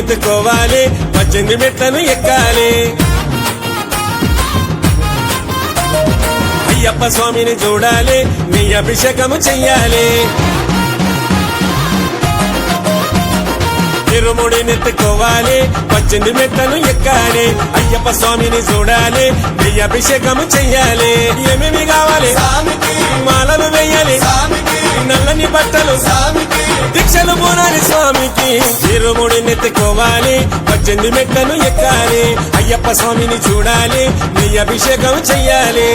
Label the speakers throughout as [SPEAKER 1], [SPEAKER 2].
[SPEAKER 1] నెత్తుకోవాలి 18 మెట్లను ఎక్కాలి అయ్యప్ప స్వామిని చూడాలి నీ అభిషేకము చెయ్యాలి ఇరుముడి నెత్తుకోవాలి 18 మెట్లను ఎక్కాలి అయ్యప్ప స్వామిని చూడాలి నీ అభిషేకము చెయ్యాలి ఏమేమి కావాలి మాలలు వేయాలి నల్లని బట్టలు దీక్షలు పూనాలి స్వామికి ఇరుముడి నెత్తుకోవాలి 18 మెట్లను ఎక్కాలి అయ్యప్ప స్వామిని చూడాలి నీ అభిషేకం చెయ్యాలి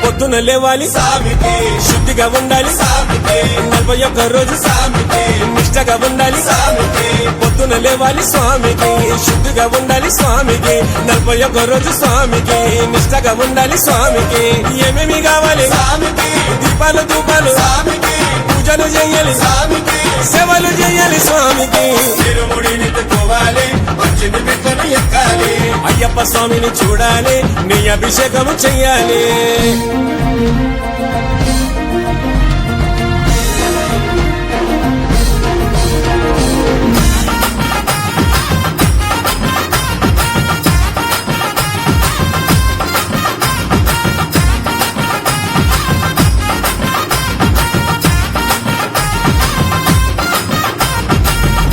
[SPEAKER 1] పొద్దున లేవాలి
[SPEAKER 2] స్వామికి
[SPEAKER 1] శుద్ధిగా ఉండాలి
[SPEAKER 2] స్వామికి
[SPEAKER 1] 41 రోజు
[SPEAKER 2] స్వామికి
[SPEAKER 1] నిష్టగా ఉండాలి
[SPEAKER 2] స్వామికి
[SPEAKER 1] పొద్దున లేవాలి స్వామికి శుద్ధిగా ఉండాలి స్వామికి 41 రోజు స్వామికి నిష్టగా ఉండాలి స్వామికి ఏమేమి కావాలి
[SPEAKER 2] స్వామికి
[SPEAKER 1] దీపాలు ధూపాలు
[SPEAKER 2] స్వామికి
[SPEAKER 1] పూజలు చేయాలి
[SPEAKER 2] స్వామికి
[SPEAKER 1] సేవలు చేయాలి స్వామికి
[SPEAKER 2] ఇరుముడి నెత్తుకోవాలి 18 మెట్లను ఎక్కాలి
[SPEAKER 1] అయ్యప్ప స్వామిని చూడాలి నీ అభిషేకము చెయ్యాలి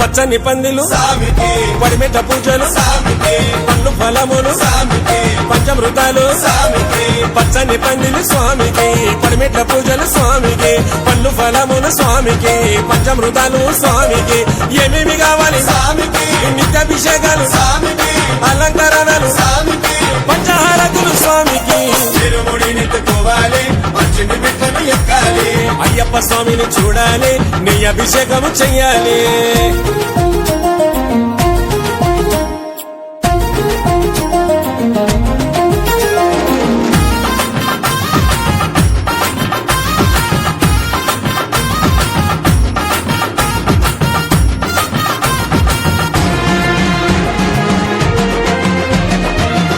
[SPEAKER 1] పచ్చని పందిలు
[SPEAKER 2] స్వామికి
[SPEAKER 1] పరిమిత పూజలు
[SPEAKER 2] స్వామికి
[SPEAKER 1] పండ్లు ఫలములు
[SPEAKER 2] స్వామికి
[SPEAKER 1] పంచమృతాలు
[SPEAKER 2] స్వామికి
[SPEAKER 1] పచ్చని పందిలు స్వామికి పరిమిత పూజలు స్వామికి పండ్లు ఫలములు స్వామికి పంచమృతాలు స్వామికి ఏమేమి కావాలి
[SPEAKER 2] స్వామికి
[SPEAKER 1] నిత్యాభిషేకాలు
[SPEAKER 2] స్వామికి
[SPEAKER 1] అలంకరణలు
[SPEAKER 2] స్వామికి
[SPEAKER 1] పంచహారతులు స్వామికి
[SPEAKER 2] ఇరుముడి నెత్తుకోవాలి 18 మెట్లను ఎక్కాలి
[SPEAKER 1] అయ్యప్ప స్వామిని చూడాలి నీ అభిషేకము చెయ్యాలి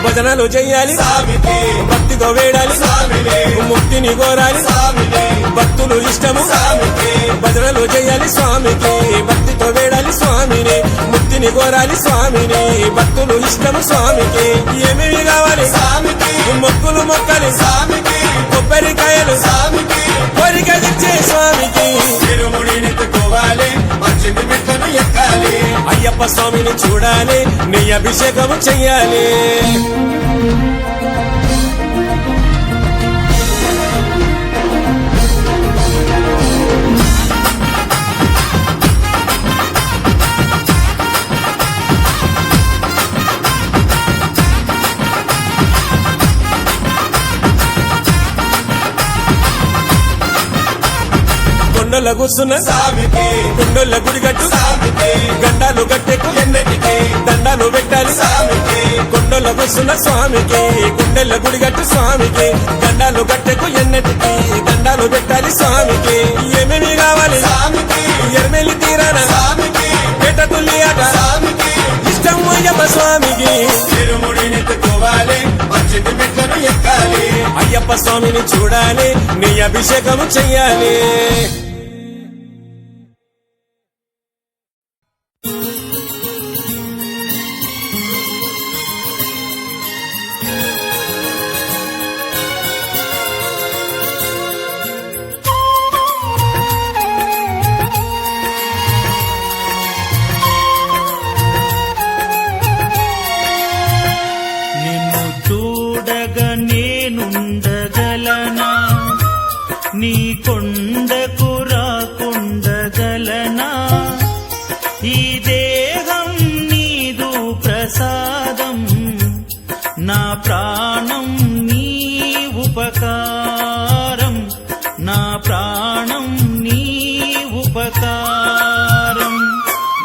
[SPEAKER 1] భజనలు చెయ్యాలి
[SPEAKER 2] స్వామికి
[SPEAKER 1] భక్తితో వేడాలి
[SPEAKER 2] స్వామిని
[SPEAKER 1] ముక్తిని కోరాలి
[SPEAKER 2] స్వామిని
[SPEAKER 1] భక్తులు ఇష్టము
[SPEAKER 2] స్వామికి
[SPEAKER 1] భజనలు చేయాలి స్వామికి భక్తితో వేడాలి స్వామిని ముక్తిని కోరాలి స్వామిని భక్తులు ఇష్టము స్వామికి ఏమేమి కావాలి
[SPEAKER 2] స్వామికి
[SPEAKER 1] మొక్కులు మొక్కలు
[SPEAKER 2] స్వామికి
[SPEAKER 1] కొబ్బరికాయలు
[SPEAKER 2] స్వామికి
[SPEAKER 1] కోరిక తెచ్చే స్వామికి
[SPEAKER 2] ఇరుముడి నెత్తుకోవాలి 18 మెట్లను ఎక్కాలి
[SPEAKER 1] అయ్యప్ప స్వామిని చూడాలి నీ అభిషేకము చెయ్యాలి కొండల కూర్చున్న
[SPEAKER 2] స్వామికి
[SPEAKER 1] కొండల గుడిగట్టు
[SPEAKER 2] స్వామికి
[SPEAKER 1] గండాలు గట్టెకు
[SPEAKER 2] ఎన్నటికి
[SPEAKER 1] దండాలు పెట్టాలి
[SPEAKER 2] స్వామికి
[SPEAKER 1] కొండల కూర్చున్న స్వామికి గుండెల గుడిగట్టు స్వామికి గండాలు గట్టెకు ఎన్నటికి దండాలు పెట్టాలి స్వామికి ఏమేమి కావాలి
[SPEAKER 2] స్వామికి
[SPEAKER 1] ఎర్మెలి తీరాన
[SPEAKER 2] స్వామికి
[SPEAKER 1] పేట తుల్లి ఆట
[SPEAKER 2] స్వామికి
[SPEAKER 1] ఇష్టం అయ్యప్ప స్వామికి
[SPEAKER 2] ఇరుముడి నెత్తుకోవాలి 18 మెట్లను ఎక్కాలి
[SPEAKER 1] అయ్యప్ప స్వామిని చూడాలి నీ అభిషేకము చెయ్యాలి
[SPEAKER 3] నిన్ను చూడగా నేనుండగలనా నీ కొండకు రాకుండగలనా ఈ దేహం నీదు ప్రసాదం నా ప్రాణం నీ ఉపకారం నా ప్రాణం నీ ఉపకారం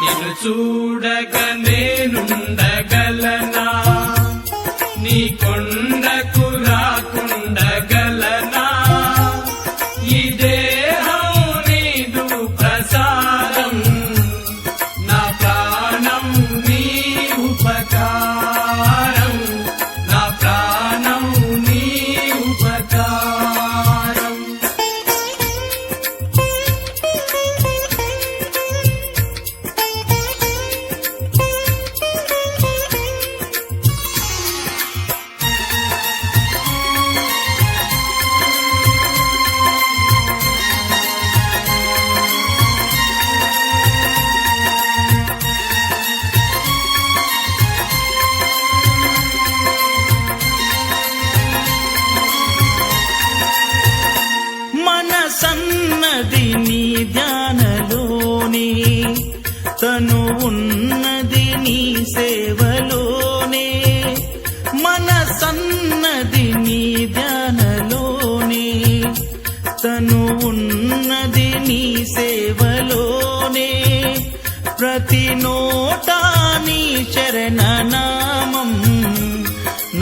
[SPEAKER 4] నిన్ను చూడగా నేనుండగలనా నీ కొండకు రాకుండగలనా ఈ దేహం నీ
[SPEAKER 3] తను ఉన్నది నీ సేవలోనే, మనసన్నది నీ ధ్యానలోనే. తను ఉన్నది నీ సేవలోనే, ప్రతి నోటా నీ చరణనామం,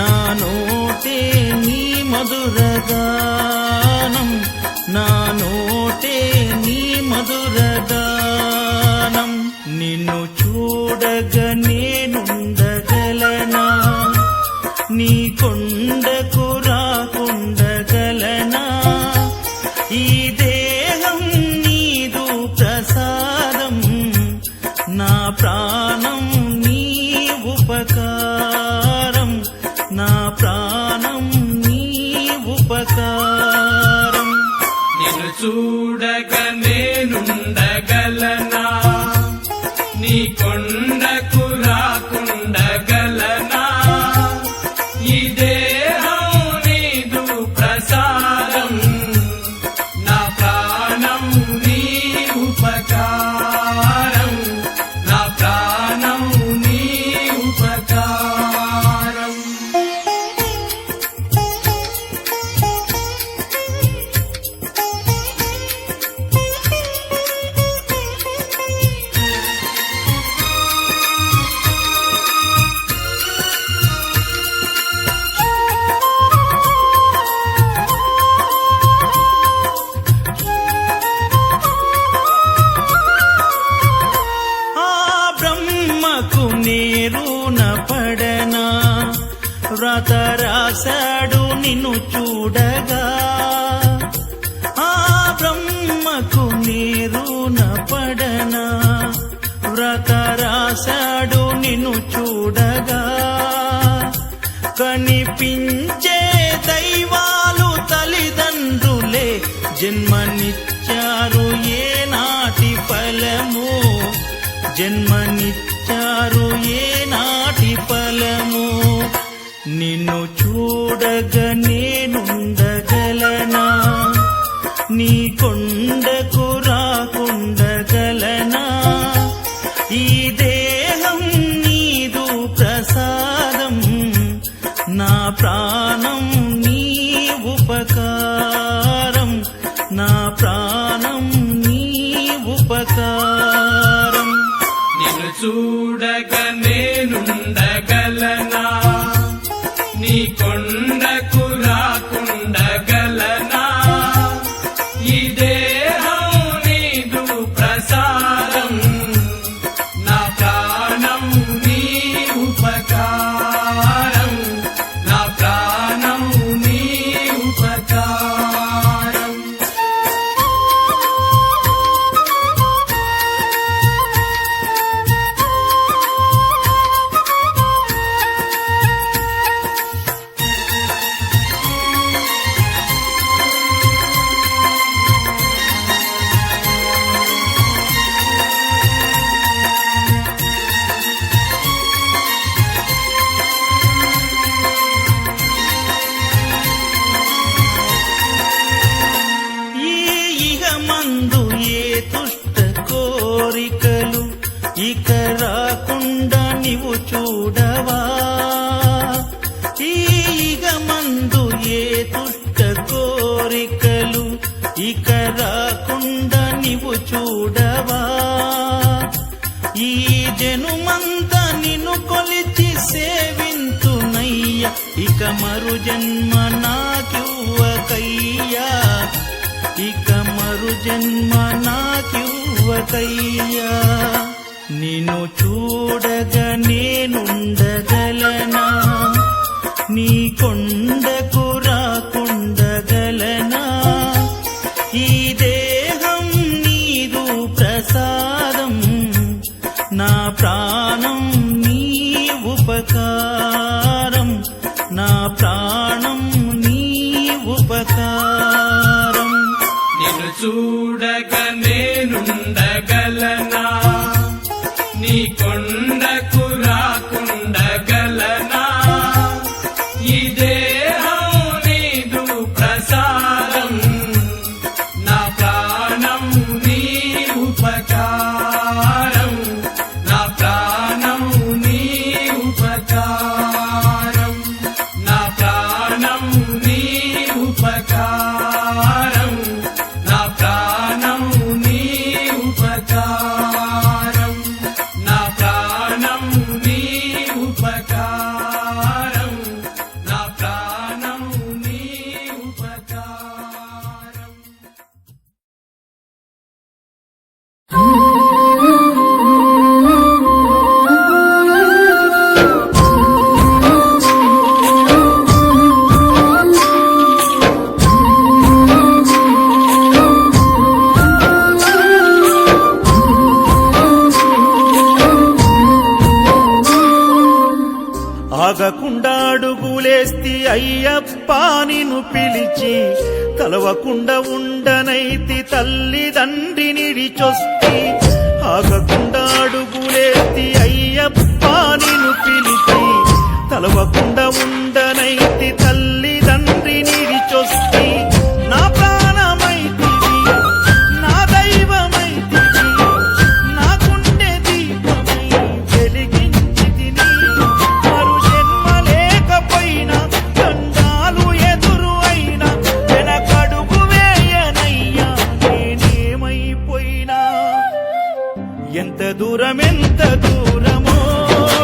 [SPEAKER 3] నా నోటే నీ మధురగానం, నా నోటే నీ మధురగానం. నిన్ను చూడగ నేనుండగలనా, నీ కొండకు రాకుండగలనా. ఈ దేహం నీదు ప్రసాదం, నా ప్రాణం నీ ఉపకారం, నా ప్రాణం నీ ఉపకారం.
[SPEAKER 4] నిన్ను చూడగ నేనుండగలనా, నీ కొండకు రాకుండగలనా. ఈ దేహం నీదు ప్రసాదం, నా ప్రాణం నీ ఉపకారం, నా ప్రాణం నీ ఉపకారం.
[SPEAKER 3] ఆ బ్రహ్మకు నేరున పడనా, వ్రత రాశాడు నిన్ను చూడగా. ఆ బ్రహ్మకు నేరున పడనా, వ్రత రాశాడు నిన్ను చూడగా. కనిపించే దైవాలు తల్లిదండ్రులే, జన్మనిచ్చారు ఏనాటి ఫలము, జన్మనిచ్చారు ఏనాటి ఫలము. నిన్ను చూడగ నేనుండగలనా, నీ కొండకు రాకుండగలనా. ఈ దేహం నీదు ప్రసాదం, నా ప్రాణం నీ ఉపకారం, నా ప్రాణం నీ ఉపకారం.
[SPEAKER 4] నిన్ను చూడగ నేనుండగలనా, నీ కొండకు రాకుండగలనా. ఈ దేహం నీదు ప్రసాదం, నా ప్రాణం నీ ఉపకారం, నా ప్రాణం నీ ఉపకారం.
[SPEAKER 3] ఈ ఇహమందు ఏ దుష్ట కోరికలు ఇక రాకుండా నీవు చూడవా. ఈ ఇహమందు ఏ దుష్ట కోరికలు ఇక రాకుండా నీవు చూడవా. ఈ జనుమంతా నిన్ను కొలిచి సేవింతునయ్య, ఇక మరు జన్మ నాకివ్వకయ్యా, ఇక మరు జన్మ నాకివ్వకయ్యా. నిన్ను చూడగ నేనుండగలనా, నీ కొండకు రాకుండగలనా. ఈ దేహం నీదు ప్రసాదం, నా ప్రాణం నీ ఉపకారం, నా ప్రాణం నీ ఉపకారం.
[SPEAKER 4] నిన్ను చూడగ నేనుండగలనా, నీ కొండకు రాకుండగలనా. ఈ దేహం నీదు ప్రసాదం, నా ప్రాణం నీ ఉపకారం,
[SPEAKER 3] ఆగకుండా అడుగులేస్తి అయ్యప్ప నిన్ను పిలిచి కలవకుండా ఉండనైతి తల్లిదండ్రి నిడిచొస్తి ఆగకుండా అడుగులేస్తి అయ్యప్ప నిన్ను పిలిచి కలవకుండా ఉండనైతి తల్లిదండ్రి నిడిచొస్తి నా ప్రాణమైతివి నా దైవమైతివి నా గుండె దీపమై వెలిగించితిని మరు జన్మ లేకపోయినా దండాలు ఎదురు అయినా వెనకడుగు వేయనయ్యా నేనేమైపోయినా ఎంత దూరమో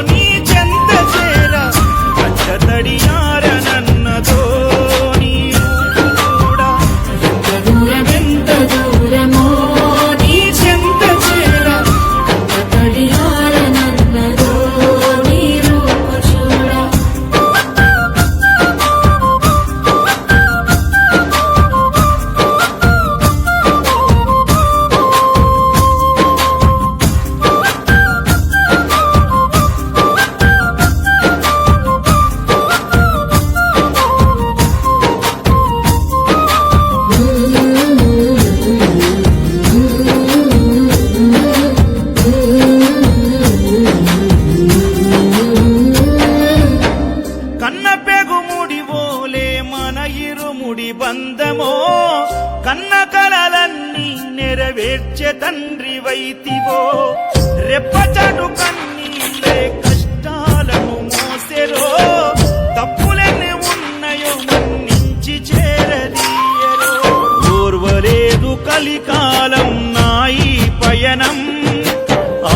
[SPEAKER 3] నీ చెంత చేర కట్ట తడియారనన్నదో నీ కూడా
[SPEAKER 5] ఎంత దూరమో నీ చెంత చేర తడియారనన్నదో నీ రూపు చూడ
[SPEAKER 3] కన్న పెగుముడి ఓలే మన ఇరుముడి బంధమో కన్న కలలన్నీ నెరవేర్చే తండ్రి వైతివో రెప్పచాటు కన్నీళ్ళే కష్టాలను మోసెరో తప్పులెన్ని ఉన్నాయో మన్నించి చేరదీయరో ఓర్వలేదు కలికాలం నాయి పయనం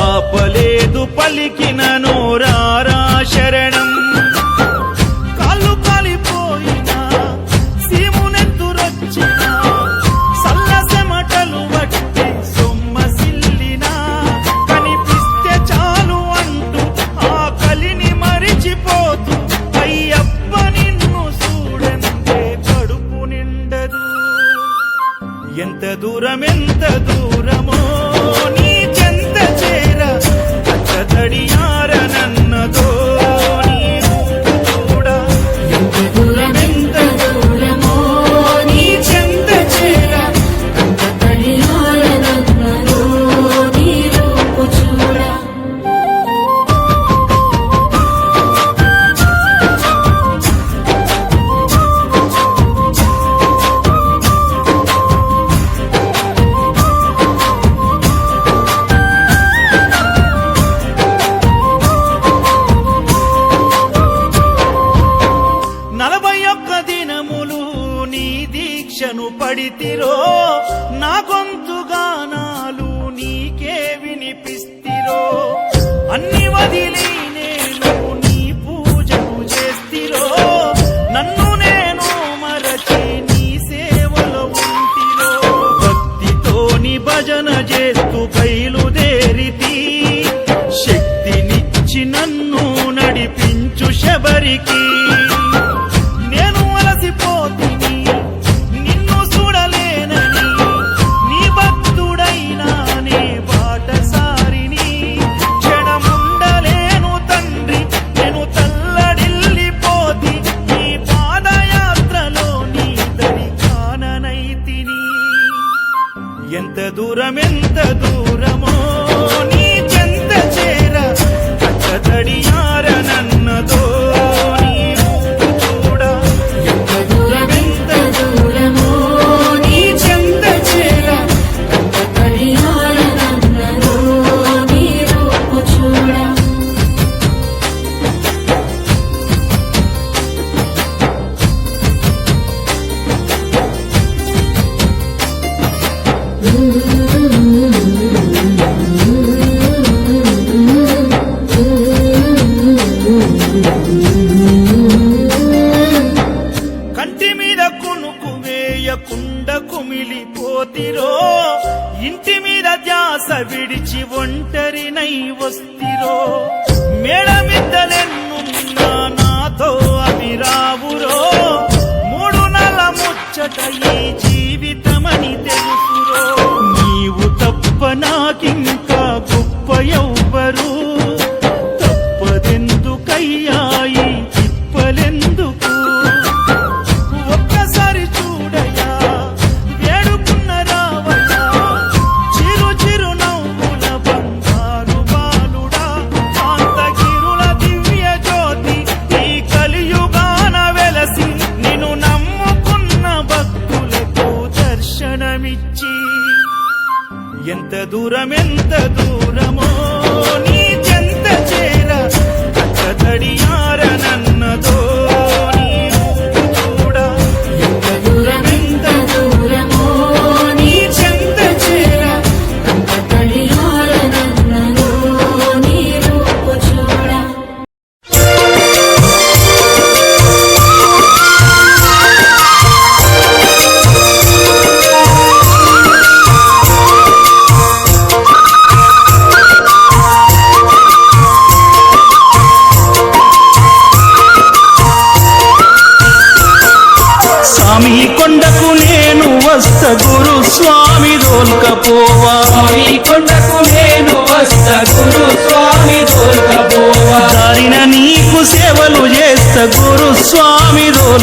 [SPEAKER 3] ఆపలేదు పలికిన నోరారా శరణం కాళ్ళు కాలిపోయినా సీమునెత్తురొచ్చినా సల్ల చెమటలు వట్టి సొమ్మసిల్లినా కనిపిస్తే చాలు అంటూ ఆ కలిని మరిచిపోతూ అయ్యప్ప నిన్ను చూడంటే కడుపు నిండదు ఎంత దూరమో నీ చెంత చేర కట్ట తడియారనన్నదో నీ రూపు కూడా
[SPEAKER 5] ఎంత దూరమో నీ చెంత చేర తడియారనన్నదో నీ రూపు చూడ
[SPEAKER 3] నలభై ఒక్క దినములు నీ దీక్షను పడితిరో నా గొంతు గానాలు నీకే వినిపిస్తిరో అన్ని వదిలి నేను నీ పూజను చేస్తిరో నన్ను నేను మరచి నీ సేవలో ఉంటిరో భక్తితో నీ భజన చేస్తూ బయలుదేరితి శక్తినిచ్చి నన్ను నడిపించు శబరికి నేను అలసిపోతిని నిన్ను చూడలేనని నీ భక్తుడైనా నే బాటసారిని క్షణముండలేను తండ్రి నేను తల్లడిల్లిపోతి నీ పాదయాత్రలో నీ దరి కాననైతిని ఎంత దూరమో నీ చెంత చేర కట్ట తడియారనన్నదో నీ రూపు కూడా
[SPEAKER 5] ఎంత దూరమో నీ చెంత చేర తడియారనన్నదో నీ రూపు చూడ
[SPEAKER 3] కంటి మీద కునుకు వేయకుండా కుమిలిపోతిరో ఇంటి మీద ధ్యాస విడిచి ఒంటరినై వస్తిరో మేడమిద్దలెన్నున్నా నాతో అవి రావురో మూడు నెల ముచ్చట ఈ జీవితమని తెలుసురో నీవు తప్ప నాకింకా గొప్ప ఎవ్వరు తప్పదెందుకయ్యా ఈ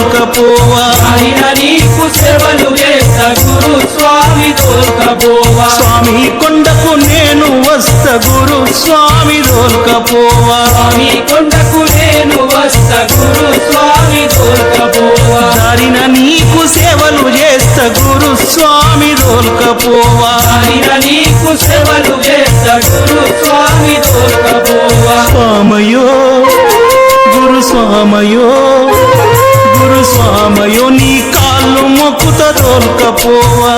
[SPEAKER 3] దోల్కపోవా
[SPEAKER 4] ఆయన నీకు సేవలు చేస్తా గురు స్వామి దోల్కపోవా
[SPEAKER 3] స్వామి కొండకు నేను వస్తా గురు స్వామి దోల్కపోవా
[SPEAKER 4] స్వామి కొండకు నేను వస్తా గురు స్వామి దోల్కపోవా
[SPEAKER 3] దారిన నీకు సేవలు చేస్తా గురు స్వామి దోల్కపోవా
[SPEAKER 4] ఆయన నీకు సేవలు చేస్తా గురు స్వామి దోల్కపోవా
[SPEAKER 3] స్వామయో గురు స్వామయో గురు స్వామయో నీ కాళ్ళు మొక్కుత దోల్కపోవా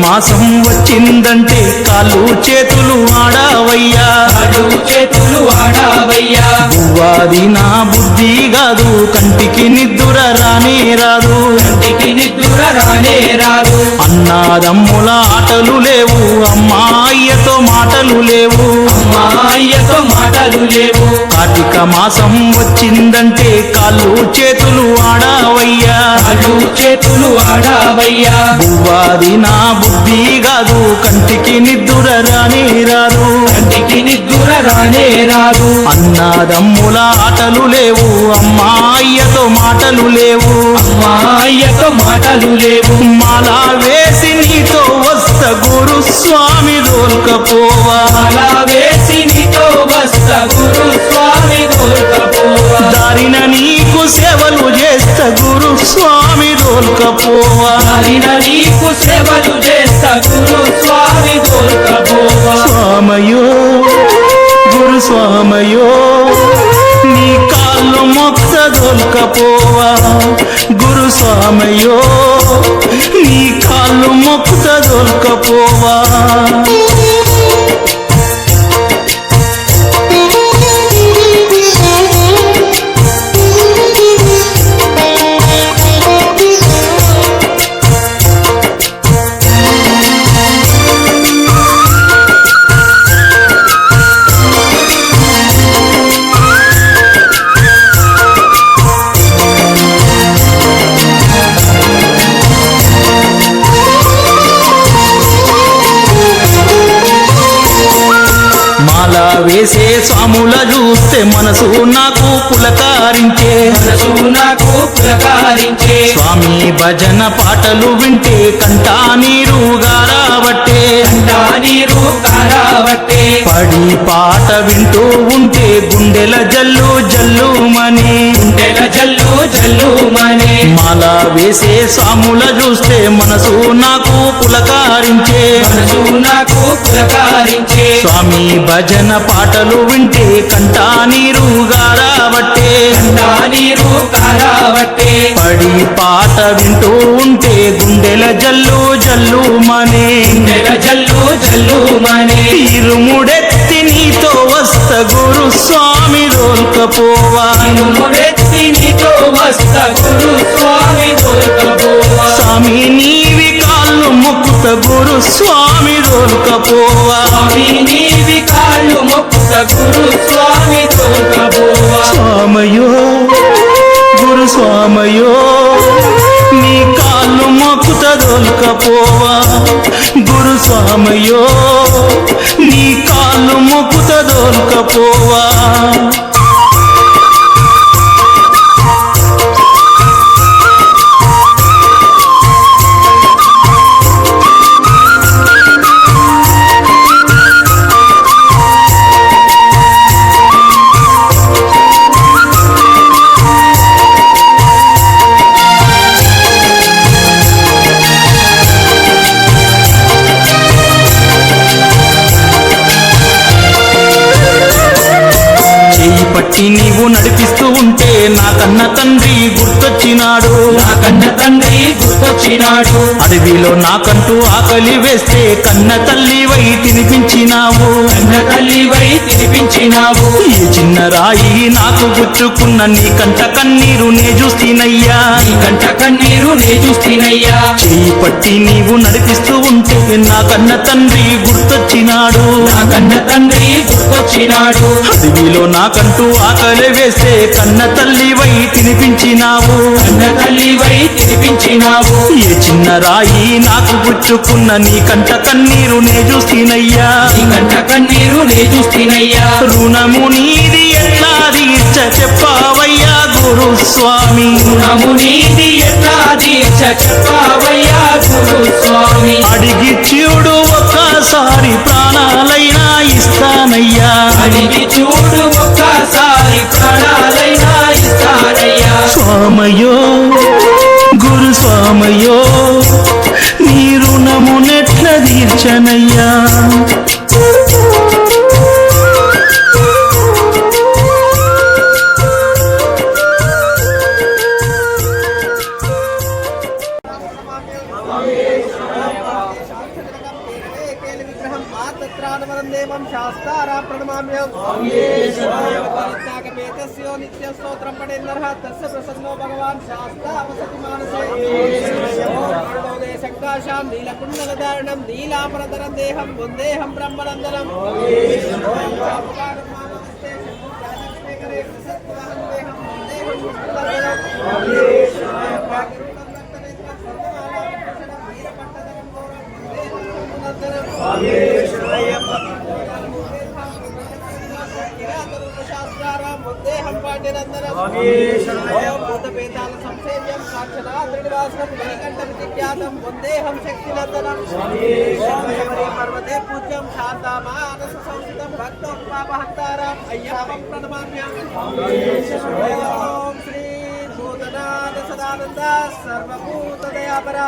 [SPEAKER 3] మాసం వచ్చిందంటే కాళ్ళు చేతులు ఆడావయ్యా
[SPEAKER 4] అడు చేతులు ఆడావయ్యా
[SPEAKER 3] పువ్వాది నా బుద్ధి కాదు కంటికి నిద్దుర రానే రాదు
[SPEAKER 4] కంటికి నిద్ర రానే రాదు
[SPEAKER 3] అన్నాదమ్ముల ఆటలు లేవు అమ్మాయ్యతో మాటలు లేవు
[SPEAKER 4] అమ్మాయ్యతో మాటలు లేవు
[SPEAKER 3] కార్తీక మాసం వచ్చిందంటే కాళ్ళు చేతులు ఆడావయ్యా
[SPEAKER 4] అడు చేతులు ఆడావయ్యా
[SPEAKER 3] పువ్వాది నా బుద్ధి కాదు కంటికి నిద్దుర రానే రాదు
[SPEAKER 4] కంటికి నిద్ర రానే రాదు
[SPEAKER 3] అన్నాదమ్ముల ఆటలు లేవు అమ్మాయ్యతో మాటలు లేవు
[SPEAKER 4] అమ్మాయ్యతో మాటలు లేవు
[SPEAKER 3] మాలా వేసి నీతో వస్త గురు స్వామి దోల్కపోవా
[SPEAKER 4] అలా వేసి నీతో వస్తా గురు స్వామి దోల్కపోవా
[SPEAKER 3] దారిన నీకు సేవలు చేస్తా గురు స్వామి దోల్కపోవా
[SPEAKER 4] ఆయన నీకు సేవలు చేస్తా గురు స్వామి దోల్కపోవా
[SPEAKER 3] స్వామయో గురు స్వామయో నీ కాళ్ళు మొక్క దొల్కపోవా గురు స్వామయో నీ కాళ్ళు మొక్క దొల్కపోవా వేసే స్వాముల చూస్తే మనసు నాకు పులకారించే
[SPEAKER 4] మనసు నాకు పులకారించే
[SPEAKER 3] స్వామి భజన పాటలు వింటే కంటా నీరు గారాబట్టే
[SPEAKER 4] కంటా నీరు కారాబట్టే
[SPEAKER 3] పడి పాట వింటూ ఉంటే గుండెల జల్లు జల్లు మని
[SPEAKER 4] గుండెల జల్లు జల్లు మనే
[SPEAKER 3] మాల వేసే స్వాముల చూస్తే మనసు నాకు పులకారించే
[SPEAKER 4] మనసు నాకు పులకారించే
[SPEAKER 3] స్వామి భజన పాటలు వింటే కంటా నీరు గారాబట్టే
[SPEAKER 4] కంటా నీరు కారాబట్టే
[SPEAKER 3] పడి పాట వింటూ ఉంటే గుండెల జల్లు జల్లు మనే
[SPEAKER 4] గుండెల జల్లు జల్లు మనే
[SPEAKER 3] ఇరుముడెత్తి నీతో వస్త గురు స్వామి దోల్కపోవా
[SPEAKER 4] ముడెత్తి నీతో వస్తా గురు స్వామి దోల్కపోవా
[SPEAKER 3] స్వామి నీవి కాళ్ళు మొక్కుత గురు స్వామి దోల్కపోవా
[SPEAKER 4] స్వామి నీవి కాళ్ళు మొక్కుతా గురు స్వామి దోల్కపోవా
[SPEAKER 3] స్వామయో గురు స్వామయో నీ కాళ్ళు మొక్కుత దోల్కపోవా గురు స్వామయో నీ కాళ్ళు మొక్కుత దోల్కపోవా పట్టి నీవు నడిపిస్తూ ఉంటే నా కన్న తండ్రి గుర్తొచ్చినాడు
[SPEAKER 4] నా కన్న తండ్రి గుర్తొచ్చినాడు
[SPEAKER 3] అడవిలో నాకంటూ ఆకలి వేస్తే కన్న తల్లి వై తినిపించినావు
[SPEAKER 4] కన్న తల్లి వై తినిపించినావు
[SPEAKER 3] ఈ చిన్న రాయి నాకు గుచ్చుకున్న నీ కంట కన్నీరు నే చూస్తీనయ్యా
[SPEAKER 4] నీ కంట కన్నీరు నే చూస్తీనయ్యా
[SPEAKER 3] చేయి పట్టి నీవు నడిపిస్తూ ఉంటే నా కన్న తండ్రి గుర్తొచ్చినాడు
[SPEAKER 4] నా కన్న తండ్రి గుర్తొచ్చినాడు
[SPEAKER 3] అడవిలో నాకంటూ ఆకలి వేస్తే కన్న తల్లివై తినిపించినావు
[SPEAKER 4] కన్న తల్లివై తినిపించినావు
[SPEAKER 3] ఏ చిన్న రాయి నాకు గుచ్చుకున్న నీ కంట కన్నీరు నే చూస్తీనయ్యా
[SPEAKER 4] నీ కంట కన్నీరు నే చూస్తీనయ్యా
[SPEAKER 3] రుణము నీది ఎట్లా తీర్చ చెప్పావయ్యా గురుస్వామి
[SPEAKER 4] రుణము నీది ఎట్లా తీర్చ చెప్పావయ్యా గురుస్వామి
[SPEAKER 3] అడిగి చూడు ఒక్కసారి ప్రాణాలైనా ఇస్తానయ్యా
[SPEAKER 4] అడిగి చూడు ఒక్కసారి ప్రాణాలైనా ఇస్తానయ్యా
[SPEAKER 3] స్వామయో గురుస్వామయో నీ రుణము నెట్ల తీర్చనయ్యా
[SPEAKER 6] విగ్రహం శాస్తారా ప్రణమామ్యం నిత్య స్తోత్రం పడేందర్హ తస్య ప్రసన్నో భగవాన్ శాస్తా అవసతి మానసే సంకాశాం నీలకుండలధారణం నీలాపరధరం దేహం వందేహం బ్రహ్మనందనం వందేహం పాండ్యనందనం భూతపేతాల సంసేవ్యం సాక్షాత్రినివాసం మణికంఠం జిజ్ఞాసం వందేహం శక్తినందనం పర్వతే పూజ్యం శాంతామానస సంస్థితం భక్తోపాపహంతారాం అయ్యప్పం ప్రణమామ్యం ఓం శ్రీ భూతనాథ సదానంద సర్వభూతదయాపర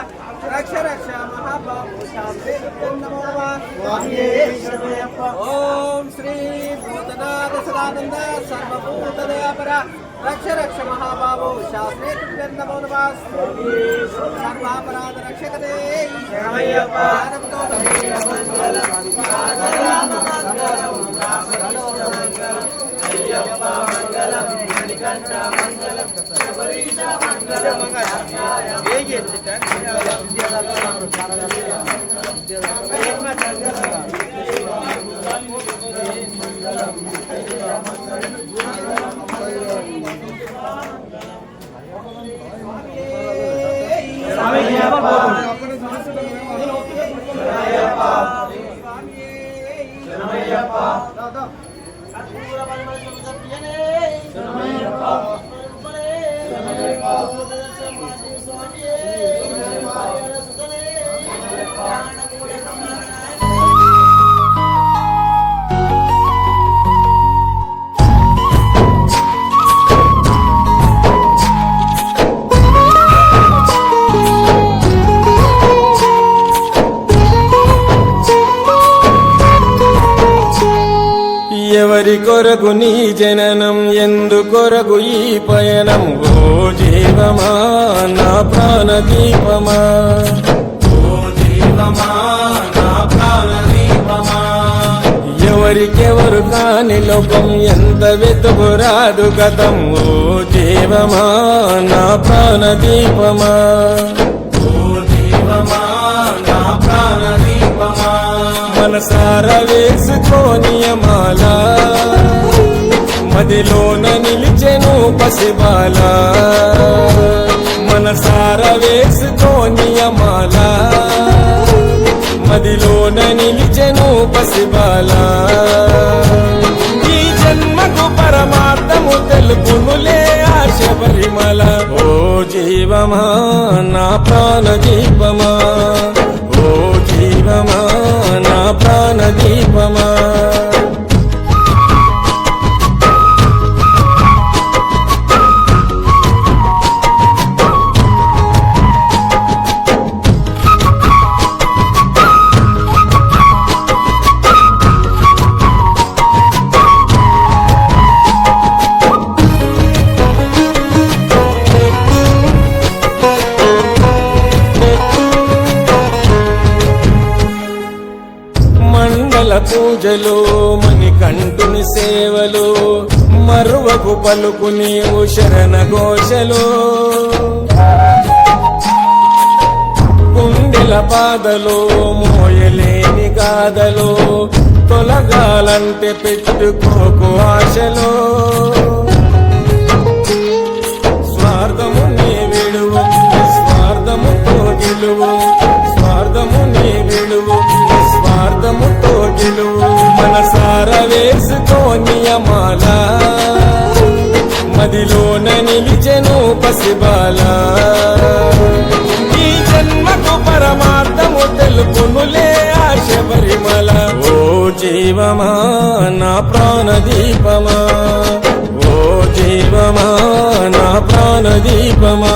[SPEAKER 6] రక్ష రక్ష మహాబాహు శాంతి నమో ఓం శ్రీ భూతనాథ సదానంద సర్వభూతదయాపర రక్ష రక్ష మహాబాహు శాస్త్రే నమో నమః సర్వాపరాధ రక్షకతే
[SPEAKER 1] ఎవరి కొరకు నీ జననం ఎందు కొరకు ఈ పయనం ఓ జీవమా నా ప్రాణ దీపమా ఓ జీవమా నా ప్రాణ దీపమా ఎవరికెవరు కాని లోకం ఎంత వెతుకురాదు గతం ఓ జీవమా నా ప్రాణ దీపమా ఓ జీవమా నా ప్రాణ దీపమా మనసార వేసుకోనియమాల మదిలోన నిలిచెను పసిబాల మనసార వేసుకోనియమాల మదిలోన నిలిచెను పసిబాల ఈ జన్మకు పరమార్థము తెలుపునులే ఆ శబరిమల ఓ జీవమా నా ప్రాణ దీపమా ఓ జీవమా నా ప్రాణ దీపమా పూజలో మణికంఠ కంటుని సేవలు మరువకు పలుకు నీవు శరణ ఘోషలు గుండెల బాధలు మోయలేని గాథలు తొలగాలంటే పెట్టుకోకు ఆశలు స్వార్థము నీ విడువు స్వార్థముతో గెలువు స్వార్థము నీ విడువు స్వార్థముతో గెలువు మనసార వేసుకో నియమాల మదిలోన నిలిచెను పసిబాల ఈ జన్మకు పరమార్థము తెలుపునులే ఆశ పరిమళ ఓ జీవమా నా ప్రాణదీపమా ఓ జీవమా నా ప్రాణదీపమా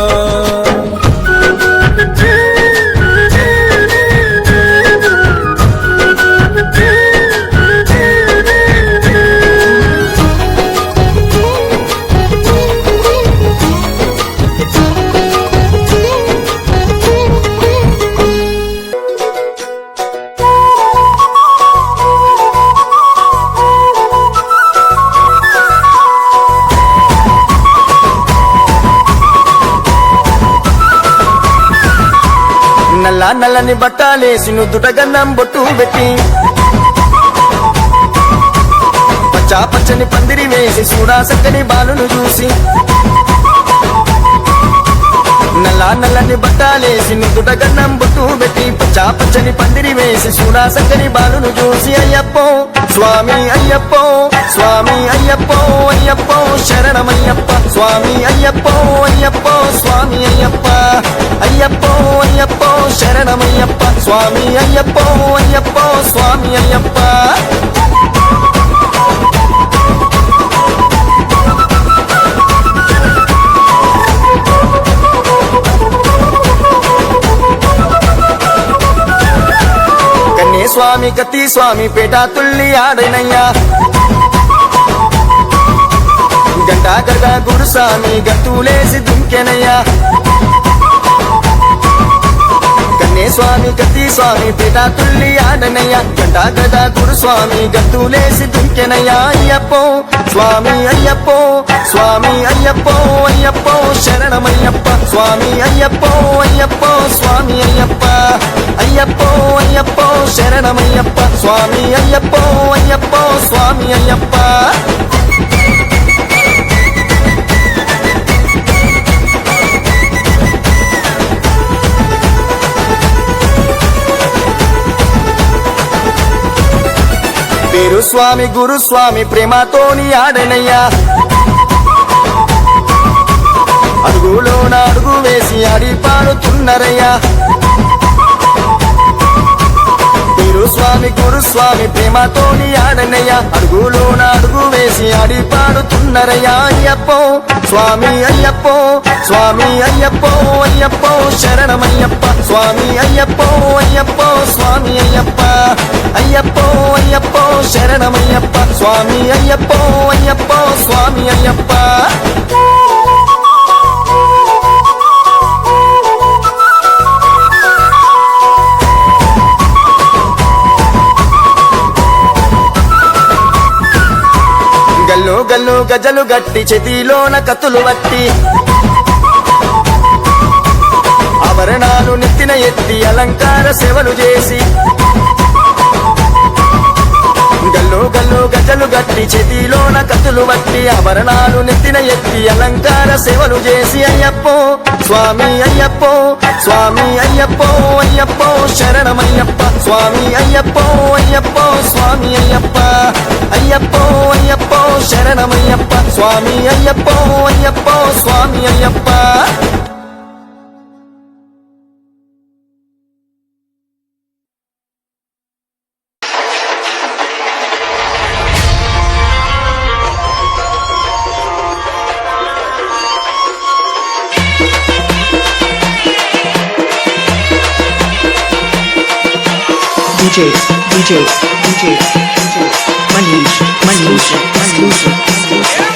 [SPEAKER 7] నల్ల నల్లని బట్టాలేసి నుదుట గన్నం బొట్టు పెట్టి పచ్చా పచ్చని పందిరి వేసి చూడా సక్కని బాలును చూసి నల్ల నల్లని బట్టాలేసి నుదుట గన్నం బొట్టు పెట్టి పచ్చా పచ్చని పందిరి వేసి చూడా సక్కని బాలును చూసి అయ్యప్పో స్వామి అయ్యప్పో స్వామి అయ్యప్పో అయ్యప్పో శరణమయ్యప్ప స్వామి అయ్యప్పో అయ్యప్పో స్వామి అయ్యప్ప అయ్యప్పో అయ్యప్పో శరణమయ్యప్ప స్వామి అయ్యప్పో అయ్యప్పో స్వామి అయ్యప్ప కన్నే స్వామి కత్తి స్వామి పేట తుల్లి ఆడనయ్యా గంటా గర్గా గురుస్వామి గట్టులేసి దుంకెనయ్యా కన్నే స్వామి కత్తి స్వామి పేట తుల్లి ఆడనయ్యా గంటా గర్గా గురుస్వామి గట్టులేసి దుంకెనయ్యా అయ్యప్పో స్వామి అయ్యప్పో స్వామి అయ్యప్పో అయ్యప్పో శరణమయ్యప్ప స్వామి అయ్యప్పో అయ్యప్పో స్వామి అయ్యప్ప అయ్యప్పో అయ్యప్పో శరణమయ్యప్ప స్వామి అయ్యప్పో అయ్యప్పో స్వామి అయ్యప్ప పేరు స్వామి గురుస్వామి ప్రేమతోని ఆడనయ్యా అడుగులోన అడుగు వేసి ఆడి పాడుతున్నరయ్యా పేరు స్వామి గురుస్వామి ప్రేమతోని ఆడనయ్యా అడుగులోన అడుగు వేసి ఆడి పాడుతున్నరయ్యా అయ్యప్పో స్వామి అయ్యప్పో స్వామి అయ్యప్పో అయ్యప్పో శరణమయ్యప్ప స్వామి అయ్యప్పో అయ్యప్పో స్వామి అయ్యప్ప అయ్యప్పో అయ్యప్పో శరణమయ్యప్ప స్వామి అయ్యప్పో అయ్యప్పో స్వామి అయ్యప్ప గల్లు గల్లు గజలు గట్టి చేతిలోన కత్తులు వట్టి ఆభరణాలు నెత్తిన ఎత్తి అలంకార సేవలు చేసి గల్లు గల్లు గజలు గట్టి చేతిలోన కత్తులు వట్టి ఆభరణాలు నెత్తిన ఎత్తి అలంకార సేవలు చేసి అయ్యప్పో స్వామి అయ్యప్పో స్వామి అయ్యప్పో అయ్యప్పో శరణమయ్యప్ప స్వామి అయ్యప్పో అయ్యప్పో స్వామి అయ్యప్ప అయ్యప్పో అయ్యప్పో శరణమయ్యప్ప స్వామి అయ్యప్పో అయ్యప్పో స్వామి అయ్యప్ప
[SPEAKER 8] DJs, Manish, exclusive.